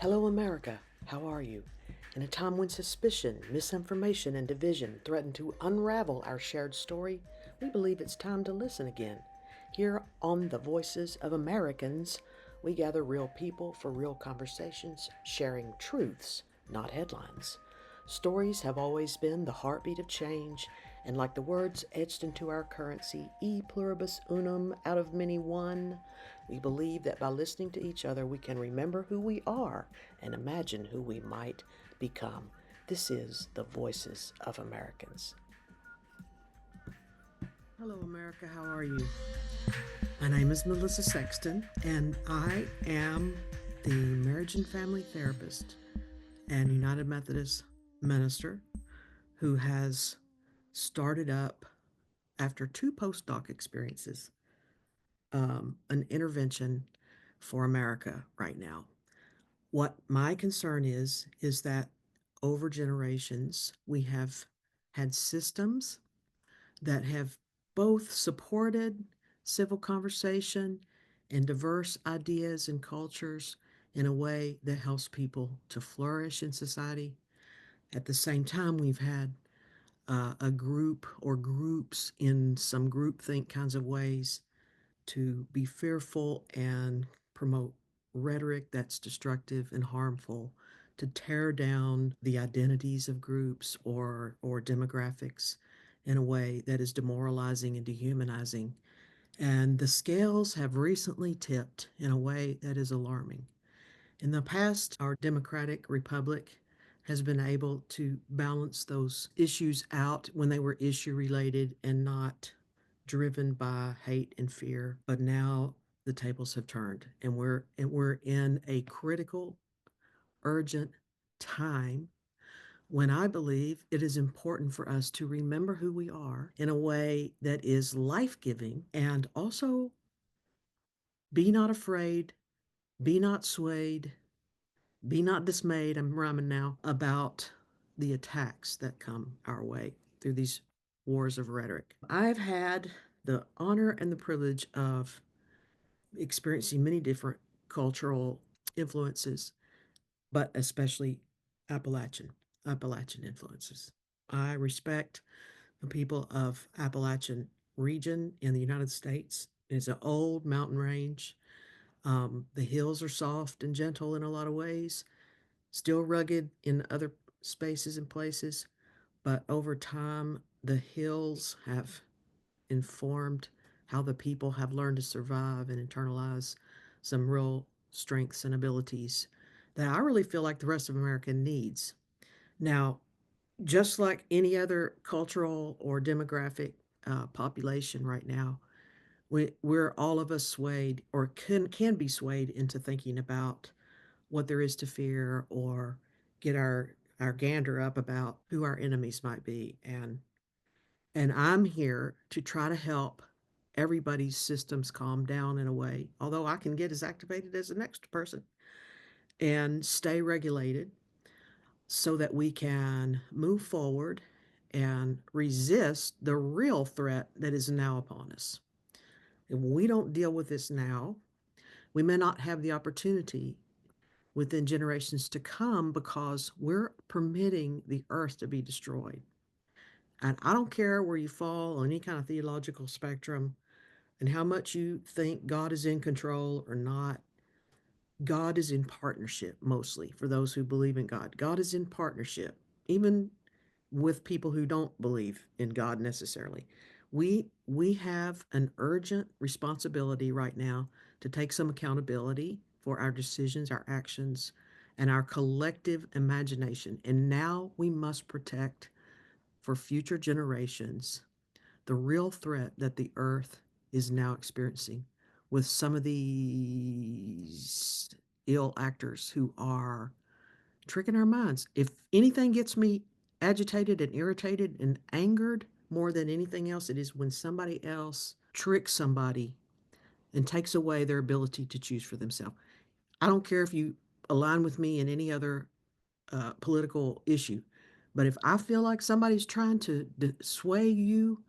Hello, America. How are you? In a time when suspicion, misinformation, and division threaten to unravel our shared story, we believe it's time to listen again. Here on the Voices of Americans, we gather real people for real conversations, sharing truths, not headlines. Stories have always been the heartbeat of change, and like the words etched into our currency, e pluribus unum, out of many one, we believe that by listening to each other, we can remember who we are and imagine who we might become. This is the Voices of Americans. Hello, America. How are you? My name is Melissa Sexton, and I am the marriage and family therapist and United Methodist minister who has started up, after two postdoc experiences, an intervention for America right now. What my concern is that over generations, we have had systems that have both supported civil conversation and diverse ideas and cultures in a way that helps people to flourish in society. At the same time, we've had a group or groups in some groupthink kinds of ways to be fearful and promote rhetoric that's destructive and harmful, to tear down the identities of groups or demographics in a way that is demoralizing and dehumanizing. And the scales have recently tipped in a way that is alarming. In the past, our democratic republic has been able to balance those issues out when they were issue related and not driven by hate and fear. But now the tables have turned, and we're in a critical, urgent time when I believe it is important for us to remember who we are in a way that is life giving, and also be not afraid, be not swayed, be not dismayed. I'm rhyming now about the attacks that come our way through these wars of rhetoric. I've had the honor and the privilege of experiencing many different cultural influences, but especially Appalachian influences. I respect the people of Appalachian region in the United States. It's an old mountain range. The hills are soft and gentle in a lot of ways, still rugged in other spaces and places, but over time, the hills have informed how the people have learned to survive and internalize some real strengths and abilities that I really feel like the rest of America needs. Now, just like any other cultural or demographic population right now, we're all of us swayed or can be swayed into thinking about what there is to fear or get our gander up about who our enemies might be. And I'm here to try to help everybody's systems calm down in a way, although I can get as activated as the next person, and stay regulated so that we can move forward and resist the real threat that is now upon us. If we don't deal with this now, we may not have the opportunity within generations to come because we're permitting the earth to be destroyed. And I don't care where you fall on any kind of theological spectrum and how much you think God is in control or not. God is in partnership mostly for those who believe in God. God is in partnership, even with people who don't believe in God necessarily. We have an urgent responsibility right now to take some accountability for our decisions, our actions, and our collective imagination. And now we must protect for future generations the real threat that the earth is now experiencing with some of these ill actors who are tricking our minds. If anything gets me agitated and irritated and angered more than anything else, it is when somebody else tricks somebody and takes away their ability to choose for themselves. I don't care if you align with me in any other political issue, but if I feel like somebody's trying to sway you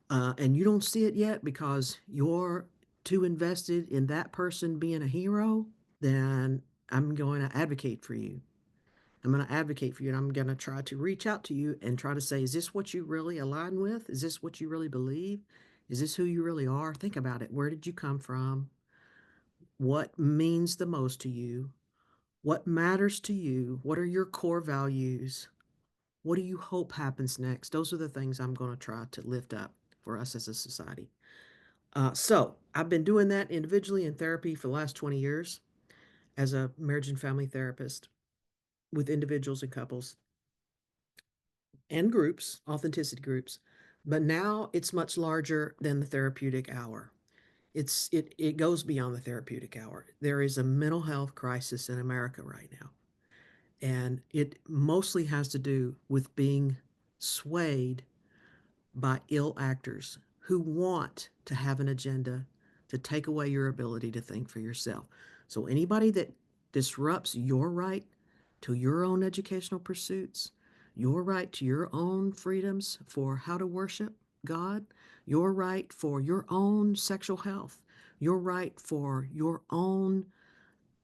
and you don't see it yet because you're too invested in that person being a hero, then I'm going to advocate for you. I'm going to advocate for you, and I'm going to try to reach out to you and try to say, is this what you really align with? Is this what you really believe? Is this who you really are? Think about it. Where did you come from? What means the most to you? What matters to you? What are your core values? What do you hope happens next? Those are the things I'm going to try to lift up for us as a society. So I've been doing that individually in therapy for the last 20 years as a marriage and family therapist with individuals and couples and groups, authenticity groups. But now it's much larger than the therapeutic hour. It goes beyond the therapeutic hour. There is a mental health crisis in America right now, and it mostly has to do with being swayed by ill actors who want to have an agenda to take away your ability to think for yourself. So, anybody that disrupts your right to your own educational pursuits, your right to your own freedoms for how to worship God, your right for your own sexual health, your right for your own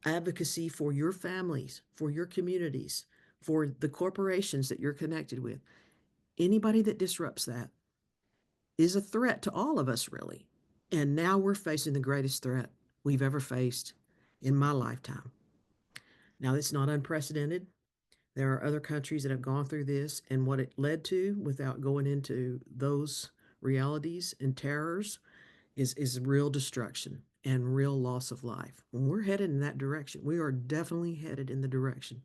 advocacy for your families, for your communities, for the corporations that you're connected with, anybody that disrupts that is a threat to all of us, really. And now we're facing the greatest threat we've ever faced in my lifetime. Now, it's not unprecedented. There are other countries that have gone through this, and what it led to, without going into those realities and terrors, is real destruction and real loss of life. When we're headed in that direction, we are definitely headed in the direction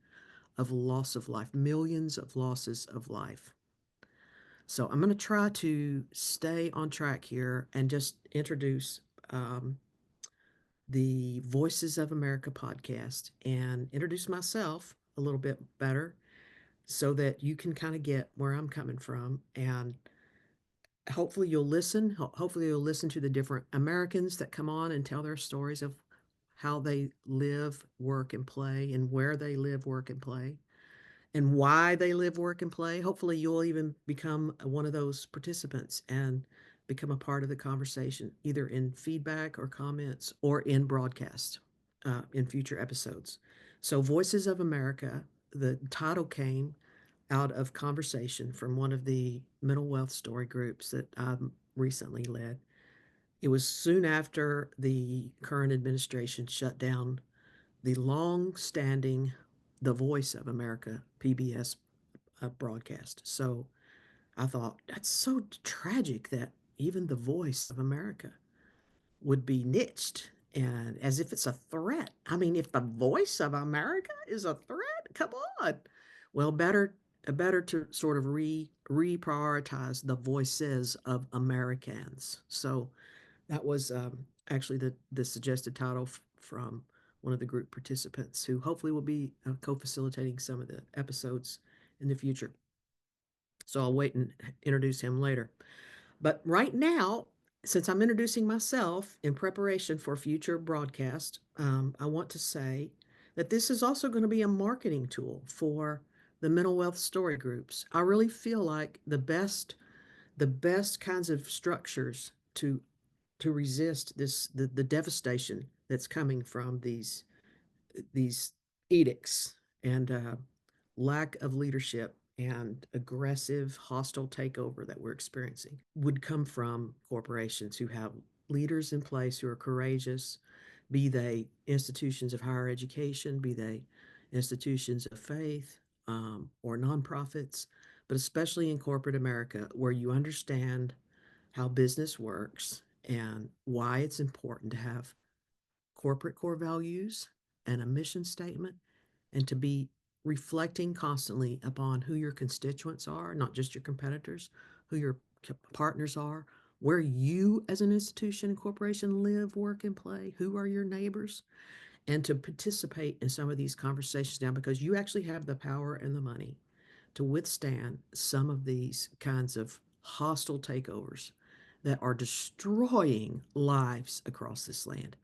of loss of life, millions of losses of life. So I'm going to try to stay on track here and just introduce um, the Voices of America podcast and introduce myself a little bit better so that you can kind of get where I'm coming from. And hopefully you'll listen. Hopefully you'll listen to the different Americans that come on and tell their stories of how they live, work, and play, and where they live, work, and play, and why they live, work, and play. Hopefully, you'll even become one of those participants and become a part of the conversation, either in feedback or comments or in broadcast in future episodes. So, Voices of America, the title came out of conversation from one of the mental wealth story groups that I recently led. It was soon after the current administration shut down the long standing The Voice of America PBS broadcast. So I thought, that's so tragic that even the Voice of America would be niched and as if it's a threat. I mean, if the Voice of America is a threat, come on. Well, better to sort of reprioritize the voices of Americans. So that was actually the suggested title from one of the group participants who hopefully will be co-facilitating some of the episodes in the future. So I'll wait and introduce him later. But right now, since I'm introducing myself in preparation for future broadcast, I want to say that this is also going to be a marketing tool for the mental wealth story groups. I really feel like the best kinds of structures to resist the devastation that's coming from these edicts and lack of leadership and aggressive hostile takeover that we're experiencing would come from corporations who have leaders in place who are courageous, be they institutions of higher education, be they institutions of faith, or nonprofits, but especially in corporate America, where you understand how business works and why it's important to have corporate core values and a mission statement, and to be reflecting constantly upon who your constituents are, not just your competitors, who your partners are, where you as an institution and corporation live, work, and play, who are your neighbors, and to participate in some of these conversations now because you actually have the power and the money to withstand some of these kinds of hostile takeovers that are destroying lives across this land,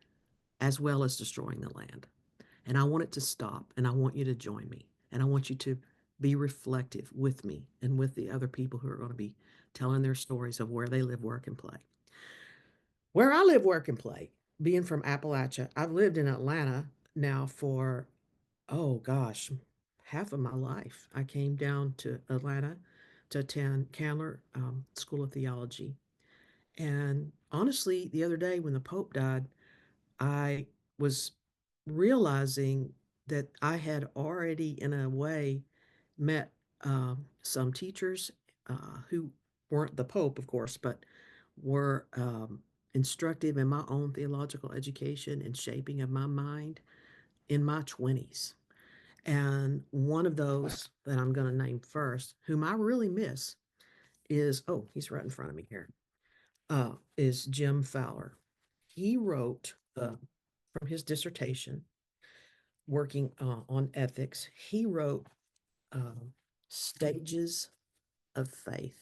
as well as destroying the land. And I want it to stop, and I want you to join me, and I want you to be reflective with me and with the other people who are going to be telling their stories of where they live, work, and play. Where I live, work, and play, being from Appalachia, I've lived in Atlanta now for Oh gosh, half of my life. I came down to Atlanta to attend Candler School of Theology. And honestly, the other day when the Pope died, I was realizing that I had already, in a way, met some teachers who weren't the Pope, of course, but were instructive in my own theological education and shaping of my mind in my 20s. And one of those that I'm going to name first, whom I really miss, is oh, he's right in front of me here, is Jim Fowler. He wrote from his dissertation working on ethics, he wrote um, Stages of Faith.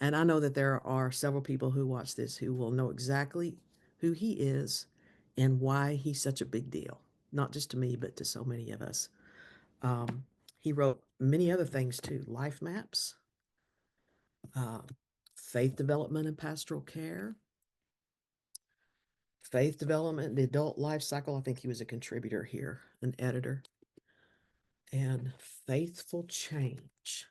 And I know that there are several people who watch this who will know exactly who he is and why he's such a big deal, not just to me, but to so many of us. Um, he wrote many other things too, life maps, uh, faith development and pastoral care, faith development, the adult life cycle. I think he was a contributor here, an editor, and faithful change,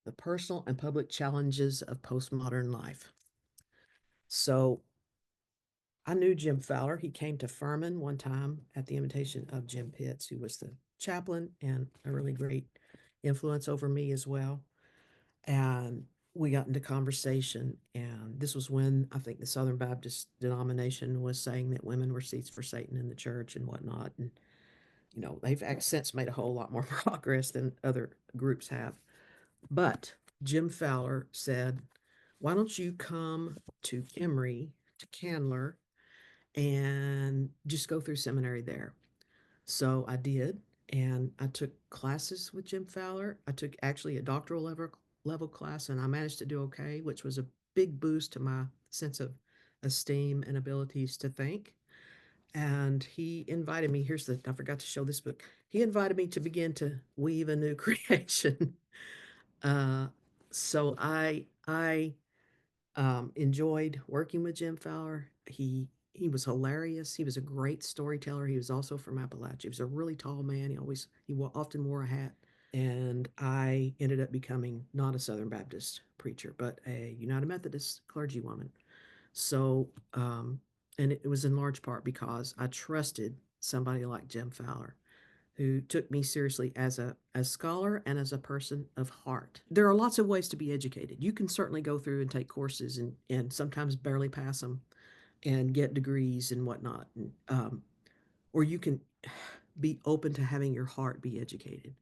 the personal and public challenges of postmodern life. So I knew Jim Fowler. He came to Furman one time at the invitation of Jim Pitts, who was the chaplain and a really great influence over me as well. And we got into conversation. And this was when I think the Southern Baptist denomination was saying that women were seats for Satan in the church and whatnot. And, you know, they've since made a whole lot more progress than other groups have. But Jim Fowler said, why don't you come to Emory, to Candler, and just go through seminary there? So I did, and I took classes with Jim Fowler. I took actually a doctoral level class, and I managed to do okay, which was a big boost to my sense of esteem and abilities to think. And he invited me. Here's the I forgot to show this book. He invited me to begin to weave a new creation. Uh, so I enjoyed working with Jim Fowler. He was hilarious. He was a great storyteller. He was also from Appalachia. He was a really tall man. Often wore a hat. And I ended up becoming not a Southern Baptist preacher, but a United Methodist clergywoman. So, and it was in large part because I trusted somebody like Jim Fowler, who took me seriously as a scholar and as a person of heart. There are lots of ways to be educated. You can certainly go through and take courses and sometimes barely pass them and get degrees and whatnot. Or you can be open to having your heart be educated.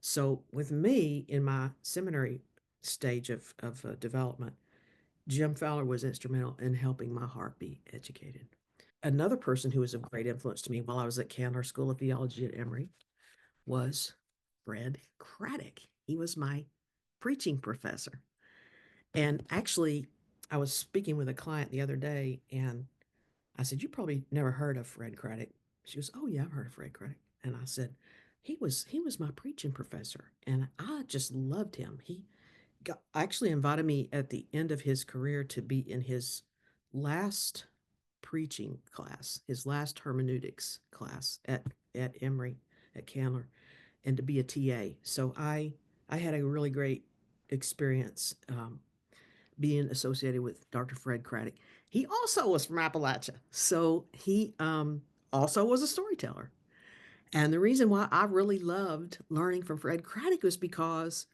So with me in my seminary stage of development, Jim Fowler was instrumental in helping my heart be educated. Another person who was of great influence to me while I was at Candler School of Theology at Emory was Fred Craddock. He was my preaching professor. And actually, I was speaking with a client the other day, and I said, "You probably never heard of Fred Craddock." She goes, "Oh yeah, I've heard of Fred Craddock." And I said, "He was my preaching professor, and I just loved him. He actually invited me at the end of his career to be in his last preaching class, his last hermeneutics class at Emory at Candler, and to be a TA. So I had a really great experience being associated with Dr. Fred Craddock. He also was from Appalachia, so he also was a storyteller. And the reason why I really loved learning from Fred Craddock was because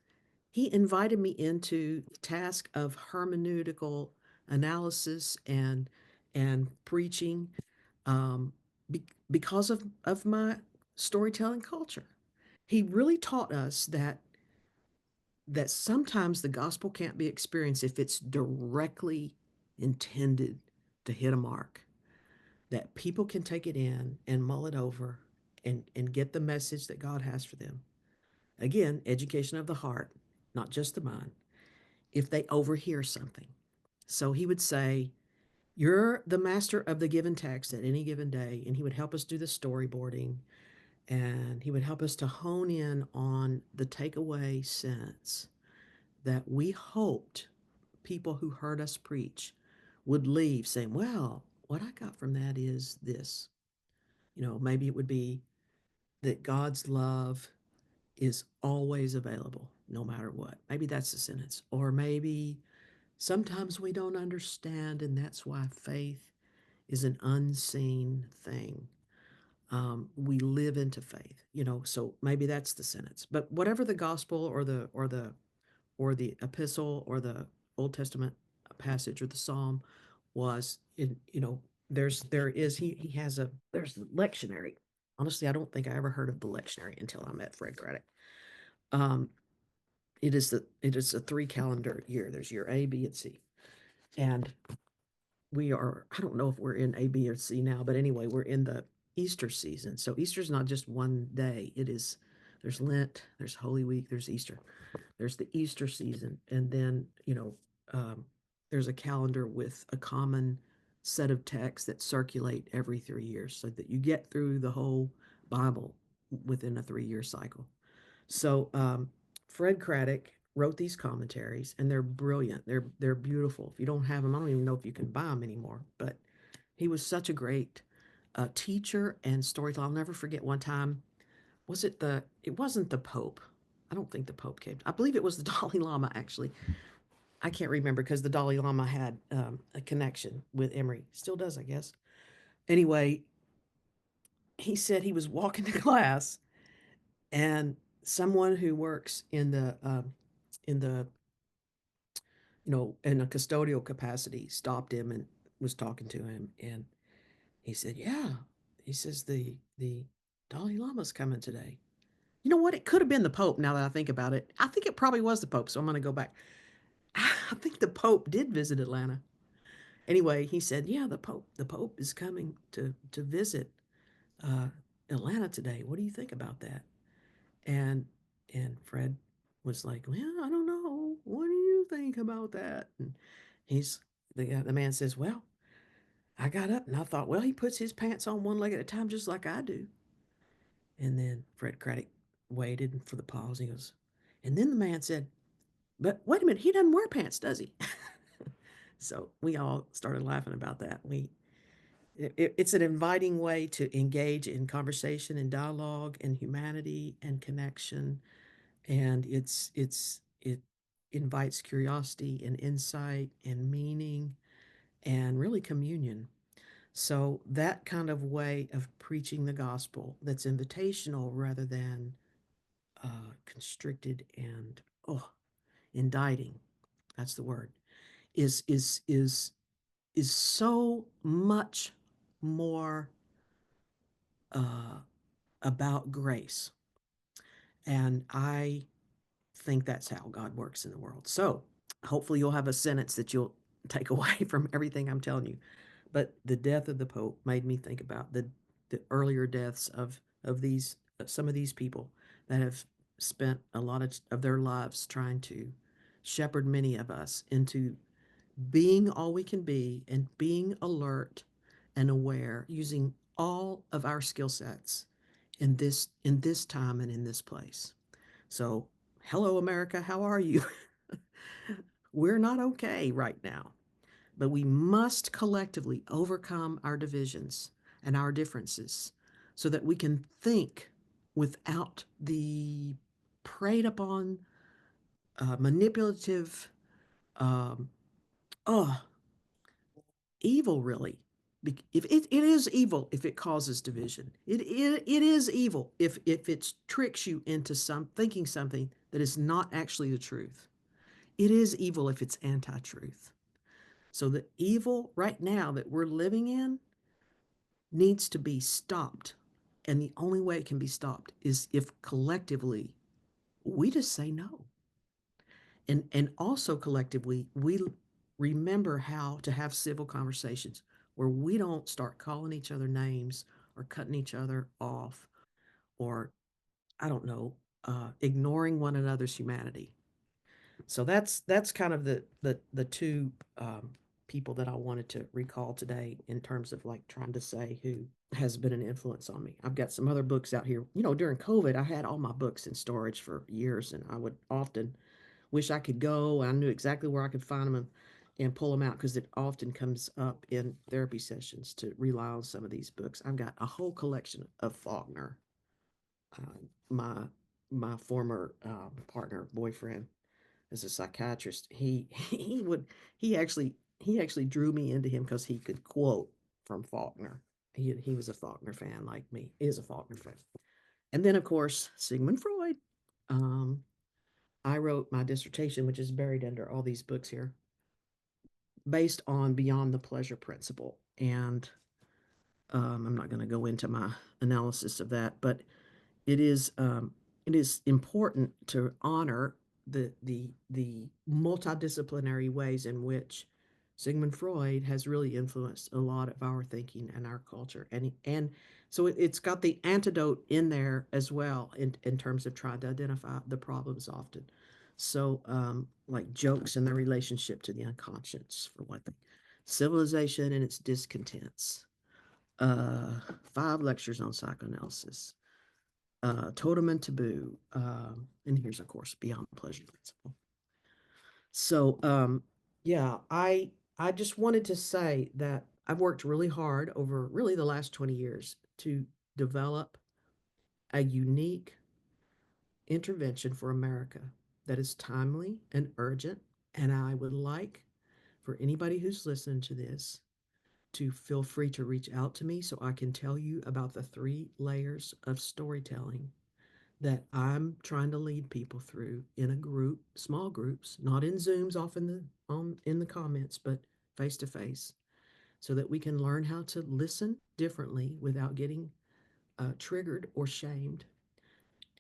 he invited me into the task of hermeneutical analysis and preaching um, because of my storytelling culture. He really taught us that sometimes the gospel can't be experienced if it's directly intended to hit a mark. That people can take it in and mull it over and get the message that God has for them. Again, education of the heart, not just the mind, if they overhear something. So he would say, "You're the master of the given text at any given day," and he would help us do the storyboarding, and he would help us to hone in on the takeaway sense that we hoped people who heard us preach would leave saying, "Well, what I got from that is this." You know, maybe it would be that God's love is always available, no matter what. Maybe that's the sentence. Or maybe sometimes we don't understand, and that's why faith is an unseen thing. We live into faith, so maybe that's the sentence. But whatever the gospel or the epistle or the Old Testament passage or the psalm was, he has a there's the lectionary. Honestly, I don't think I ever heard of the lectionary until I met Fred Craddock. Um, it is a three calendar year. There's year A, B, and C, and I don't know if we're in A, B, or C now, but anyway, we're in the Easter season. So Easter's not just one day. There's Lent, there's Holy Week, there's Easter. There's the Easter season, and then um, there's a calendar with a common set of texts that circulate every 3 years, so that you get through the whole Bible within a 3 year cycle. So Fred Craddock wrote these commentaries, and they're brilliant. They're beautiful. If you don't have them, I don't even know if you can buy them anymore. But he was such a great teacher and storyteller. I'll never forget one time. It wasn't the Pope. I don't think the Pope came. I believe it was the Dalai Lama, actually. I can't remember because the Dalai Lama had a connection with Emery. Still does, I guess. Anyway, he said he was walking to class, and someone who works in the in a custodial capacity stopped him and was talking to him, and he said, "Yeah," he says, the Dalai Lama's coming today. You know what? It could have been the Pope. Now that I think about it, I think it probably was the Pope. So I'm going to go back. I think the Pope did visit Atlanta. Anyway, he said, "Yeah, the Pope is coming to visit uh, Atlanta today. What do you think about that?" And and Fred was like, "Well, I don't know. What do you think about that?" And he's the man says, "Well, I got up and I thought, well, he puts his pants on one leg at a time just like I do." And then Fred Craddock waited for the pause. He goes, and then the man said, "But wait a minute, he doesn't wear pants, does he?" So we all started laughing about that. It's an inviting way to engage in conversation and dialogue and humanity and connection, and it invites curiosity and insight and meaning and really communion. So that kind of way of preaching the gospel that's invitational rather than constricted and indicting, that's the word, is is is is so much more uh, about grace. And I think that's how God works in the world. So hopefully you'll have a sentence that you'll take away from everything I'm telling you. But the death of the Pope made me think about the earlier deaths of these some of these people that have spent a lot of their lives trying to shepherd many of us into being all we can be and being alert and aware, using all of our skill sets in this time and in this place. So, hello America, how are you? We're not okay right now, but we must collectively overcome our divisions and our differences so that we can think without the preyed upon manipulative um, oh evil, really. If it is evil if it causes division, it is evil if it tricks you into thinking something that is not actually the truth. It is evil if it's anti-truth. So the evil right now that we're living in needs to be stopped. And the only way it can be stopped is if collectively we just say no. And also collectively we remember how to have civil conversations where we don't start calling each other names or cutting each other off or I don't know, ignoring one another's humanity. So that's kind of the two people that I wanted to recall today in terms of like trying to say who has been an influence on me. I've got some other books out here. During COVID, I had all my books in storage for years, and I would often wish I could go. I knew exactly where I could find them and pull them out because it often comes up in therapy sessions to rely on some of these books. I've got a whole collection of Faulkner. My former partner, boyfriend, is a psychiatrist. He would he actually drew me into him because he could quote from Faulkner. He was a Faulkner fan like me. Is a Faulkner fan. And then of course Sigmund Freud. Um, I wrote my dissertation, which is buried under all these books here, based on Beyond the Pleasure Principle. And I'm not going to go into my analysis of that, but it is um, it is important to honor the multidisciplinary ways in which Sigmund Freud has really influenced a lot of our thinking and our culture, and so it's got the antidote in there as well in terms of trying to identify the problems often. So, like jokes and their relationship to the unconscious, for one thing, civilization and its discontents, uh, 5 lectures on psychoanalysis, totem and taboo, and here's of course beyond pleasure principle. So yeah, I just wanted to say that I've worked really hard over really the last 20 years to develop a unique intervention for America that is timely and urgent. And I would like for anybody who's listening to this to feel free to reach out to me so I can tell you about the 3 layers of storytelling that I'm trying to lead people through in a group, small groups, not in Zooms off in the comments, but face to face, so that we can learn how to listen differently without getting triggered or shamed,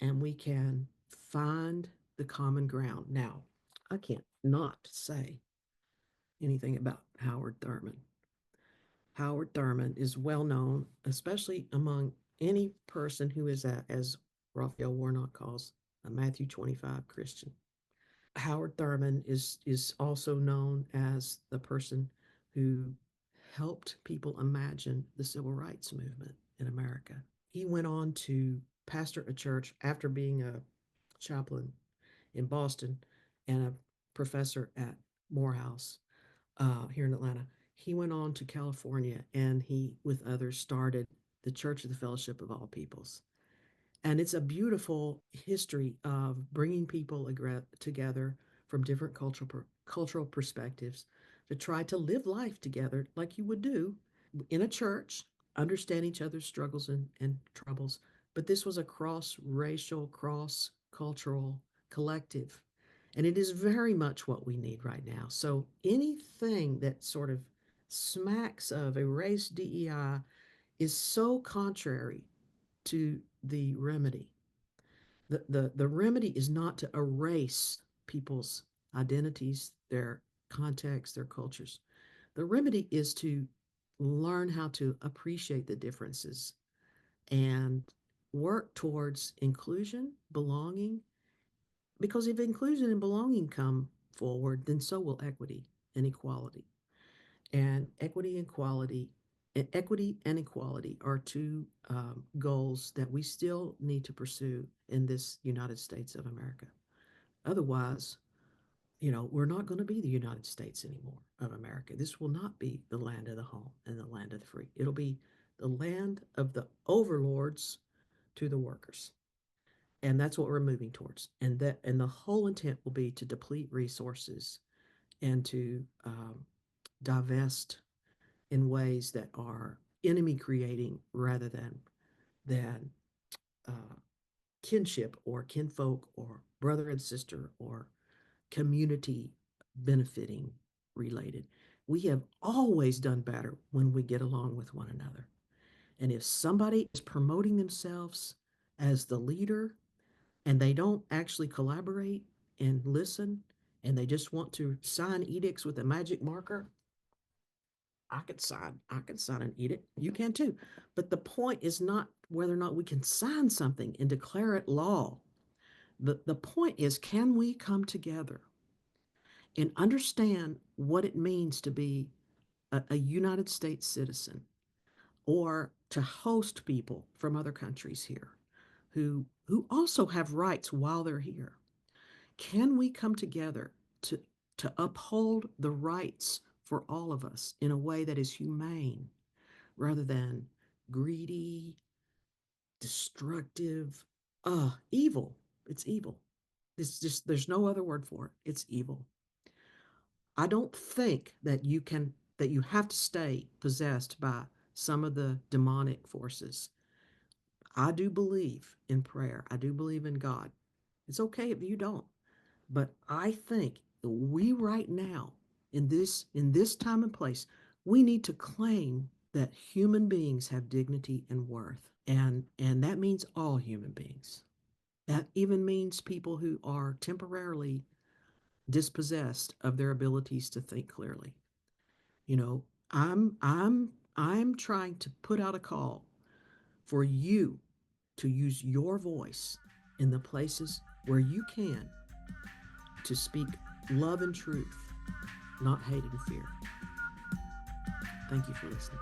and we can find the common ground. Now, I can't not say anything about Howard Thurman. Howard Thurman is well known, especially among any person who is, as Raphael Warnock calls, a Matthew 25 Christian. Howard Thurman is also known as the person who helped people imagine the civil rights movement in America. He went on to pastor a church after being a chaplain in Boston and a professor at Morehouse here in Atlanta. He went on to California and he, with others, started the Church of the Fellowship of All Peoples. And it's a beautiful history of bringing people together from different cultural perspectives to try to live life together like you would do in a church, understand each other's struggles and troubles. But this was a cross racial, cross cultural collective. And it is very much what we need right now. So anything that sort of smacks of a race DEI is so contrary to the remedy. The remedy is not to erase people's identities, their contexts, their cultures. The remedy is to learn how to appreciate the differences and work towards inclusion, belonging, because if inclusion and belonging come forward, then so will equity and equality. And equity and equality are two goals that we still need to pursue in this United States of America. Otherwise, we're not going to be the United States anymore of America. This will not be the land of the home and the land of the free. It'll be the land of the overlords to the workers. And that's what we're moving towards. And the whole intent will be to deplete resources and to divest in ways that are enemy creating rather than uh, kinship or kinfolk or brother and sister or community benefiting related. We have always done better when we get along with one another. And if somebody is promoting themselves as the leader and they don't actually collaborate and listen and they just want to sign edicts with a magic marker, I could sign an edict. You can too. But the point is not whether or not we can sign something and declare it law. The point is, can we come together and understand what it means to be a United States citizen or to host people from other countries here who also have rights while they're here? Can we come together to uphold the rights for all of us in a way that is humane rather than greedy, destructive? Evil. It's evil. It's just, there's no other word for it. It's evil. I don't think that you have to stay possessed by some of the demonic forces. I do believe in prayer. I do believe in God. It's okay if you don't. But I think we right now, in this time and place, we need to claim that human beings have dignity and worth. And that means all human beings. That even means people who are temporarily dispossessed of their abilities to think clearly. You know, I'm trying to put out a call for you to use your voice in the places where you can to speak love and truth, not hate and fear. Thank you for listening.